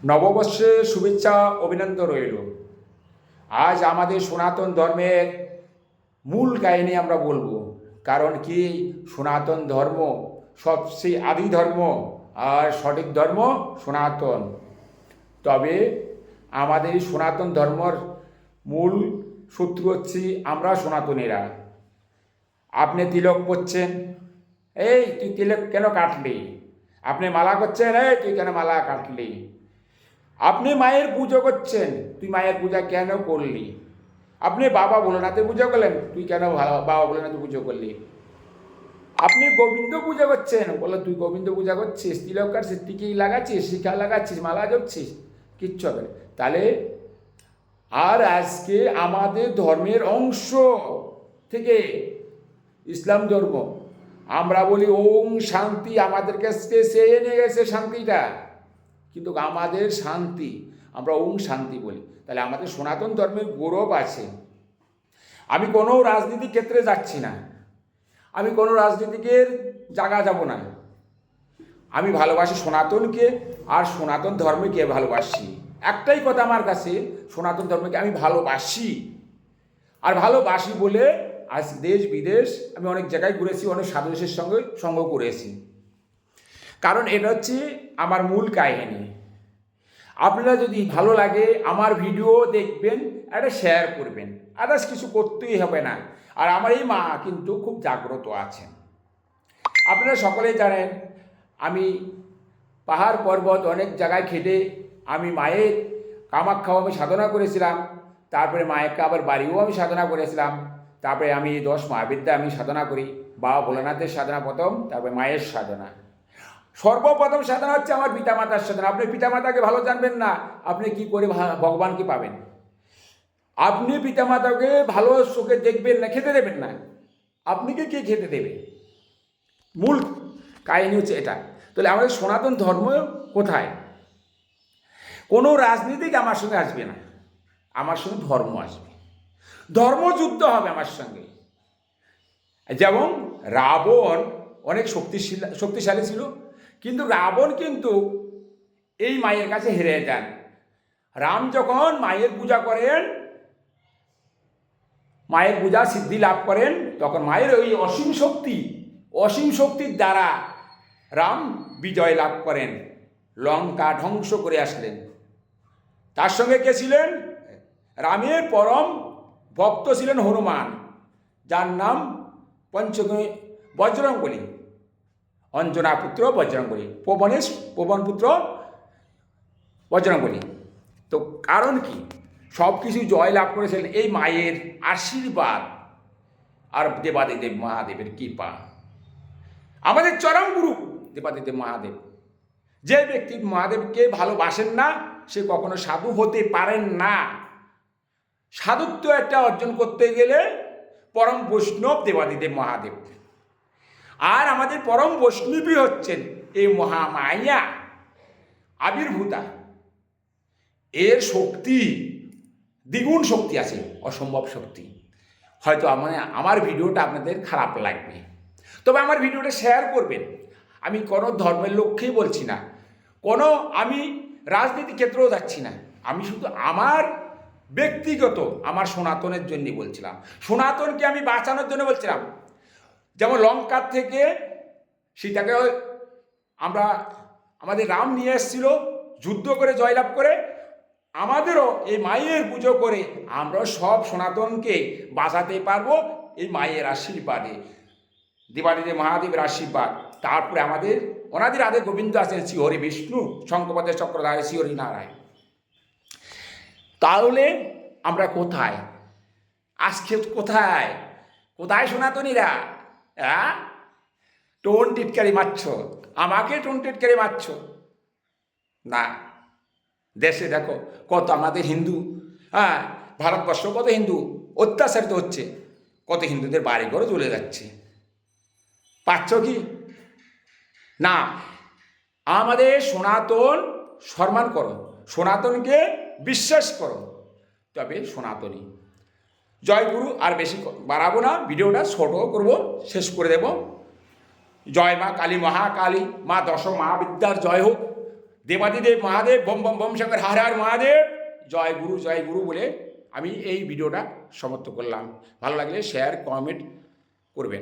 নববর্ষে শুভেচ্ছা অভিনন্দন রইল। আজ আমাদের সনাতন ধর্মের মূল কাহিনী আমরা বলবো। কারণ কি, সনাতন ধর্ম সবচেয়ে আদি ধর্ম, আর সঠিক ধর্ম সনাতন। তবে আমাদের এই সনাতন ধর্মর মূল সূত্র হচ্ছে আমরা সনাতনীরা। আপনি তিলক পরছেন, এই তুই তিলক কেন কাটলি? আপনি মালা করছেন, এই তুই কেন মালা কাটলি? আপনি মায়ের পুজো করছেন, তুই মায়ের পূজা কেন করলি? আপনি বাবা ভোলেনাথের পুজো করলেন, তুই কেন বাবা ভোলেনাথের পুজো করলি? আপনি গোবিন্দ পূজা করছেন, বলো তুই গোবিন্দ পূজা করছিস, তিলক কাটছিস, টিকি লাগাচ্ছিস, শিখা লাগাচ্ছিস, মালা জপছিস, কিচ্ছু হবে না। তাহলে আর আজকে আমাদের ধর্মের অংশ থেকে ইসলাম ধর্ম আমরা বলি ওং শান্তি, আমাদের কাছে সে এনে গেছে শান্তিটা, কিন্তু আমাদের শান্তি আমরা ওং শান্তি বলি। তাহলে আমাদের সনাতন ধর্মের গৌরব আছে। আমি কোনো রাজনীতিক ক্ষেত্রে যাচ্ছি না, আমি কোনো রাজনীতিকের জায়গা যাব না। আমি ভালোবাসি সনাতনকে, আর সনাতন ধর্মকে ভালোবাসি। একটাই কথা আমার কাছে, সনাতন ধর্মকে আমি ভালোবাসি। আর ভালোবাসি বলে আজ দেশ বিদেশ আমি অনেক জায়গায় ঘুরেছি, অনেক সাধুদের সঙ্গে সঙ্গ করেছি। কারণ এটা হচ্ছে আমার মূল কাহিনী। আপনারা যদি ভালো লাগে আমার ভিডিও দেখবেন, একটা শেয়ার করবেন, আদার্স কিছু করতেই হবে না। আর আমার এই মা কিন্তু খুব জাগ্রত আছেন। আপনারা সকলেই জানেন আমি পাহাড় পর্বত অনেক জায়গায় খেটে আমি মায়ের কামাখ্যাও আমি সাধনা করেছিলাম। তারপরে মায়েরকে আবার বাড়িও আমি সাধনা করেছিলাম। তারপরে আমি 10 মহাবিদ্যা আমি সাধনা করি। বাবা ভোলেনাথের সাধনা প্রথম, তারপরে মায়ের সাধনা। সর্বপ্রথম সাধনা হচ্ছে আমার পিতামাতার সাধনা। আপনি পিতামাতাকে ভালো জানবেন না, আপনি কি করে ভগবানকে পাবেন? আপনি পিতামাতাকে ভালো চোখে দেখবেন না, খেতে দেবেন না, আপনিকে কে খেতে দেবে? মূল কাহিনী হচ্ছে এটা। তাহলে আমাদের সনাতন ধর্ম কোথায়? কোনো রাজনীতিক আমার সঙ্গে আসবে না, আমার সঙ্গে ধর্ম আসবে। ধর্মযুদ্ধ হবে আমার সঙ্গে। যেমন রাবণ অনেক শক্তিশালী ছিল, কিন্তু রাবণ কিন্তু এই মায়ের কাছে হেরে যান। রাম যখন মায়ের পূজা করেন, মায়ের পূজা সিদ্ধি লাভ করেন, তখন মায়ের ওই অসীম শক্তির দ্বারা রাম বিজয় লাভ করেন, লঙ্কা ধ্বংস করে আসলেন। তার সঙ্গে কে ছিলেন? রামের পরম ভক্ত ছিলেন হনুমান, যার নাম পঞ্চমী বজরঙ্গলী, অঞ্জনা পুত্র বজরঙ্গলী, পবন পুত্র বজরঙ্গলী। তো কারণ কি? সব কিছু জয় লাভ করেছিলেন এই মায়ের আশীর্বাদ আর দেবাদিদেব মহাদেবের কৃপা। আমাদের চরম গুরু দেবাদিদেব মহাদেব। যে ব্যক্তি মহাদেবকে ভালোবাসেন না, সে কখনো সাধু হতে পারেন না। সাধুত্ব একটা অর্জন করতে গেলে পরম বৈষ্ণব দেবাদিদেব মহাদেব। আর আমাদের পরম বৈষ্ণবী হচ্ছেন এই মহামায়া আবির্ভূতা। এর শক্তি দ্বিগুণ শক্তি আছে, অসম্ভব শক্তি। হয়তো আমার ভিডিওটা আপনাদের খারাপ লাগবে, তবে আমার ভিডিওটা শেয়ার করবেন। আমি কোনো ধর্মের লক্ষ্যেই বলছি না, আমি রাজনীতি ক্ষেত্রেও যাচ্ছি না। আমি শুধু আমার ব্যক্তিগত আমার সনাতনের জন্য বলছিলাম, সনাতনকে আমি বাঁচানোর জন্য বলছিলাম। যেমন লঙ্কার থেকে সীতাকে আমাদের রাম নিয়ে এসেছিল, যুদ্ধ করে জয়লাভ করে। আমাদেরও এই মায়ের পুজো করে আমরা সব সনাতনকে বাঁচাতে পারবো এই মায়ের আশীর্বাদে, দেবাদিদেব মহাদেবের আশীর্বাদ। তারপরে আমাদের অনাদির আদে গোবিন্দ আছেন শ্রীহরি বিষ্ণু, শঙ্খপদের চক্রধারী শ্রীহরি নারায়ণ। তাহলে আমরা কোথায় আজকে? কোথায় সনাতনীরা? হ্যাঁ, টোন টিটকারি মারছ, আমাকে টোন টিটকারি মারছ না। দেশে দেখো কত আমাদের হিন্দু, হ্যাঁ, ভারতবর্ষ কত হিন্দু অত্যাচারিত হচ্ছে, কত হিন্দুদের বাড়ি ঘরে চলে যাচ্ছে। পাচ্ছ কি না? আমাদের সনাতন সম্মান করো, সনাতনকে বিশ্বাস করো, তবে সনাতনী। জয় গুরু। আর বেশি বাড়াবো না, ভিডিওটা ছোট করব, শেষ করে দেব। জয় মা কালী, মহাকালী, মা দশ মহাবিদ্যার জয় হোক। দেবাদিদেব মহাদেব বম বম বম শঙ্কর হর হর মহাদেব, জয় গুরু বলে আমি এই ভিডিওটা সমাপ্ত করলাম। ভালো লাগলে শেয়ার কমেন্ট করবেন।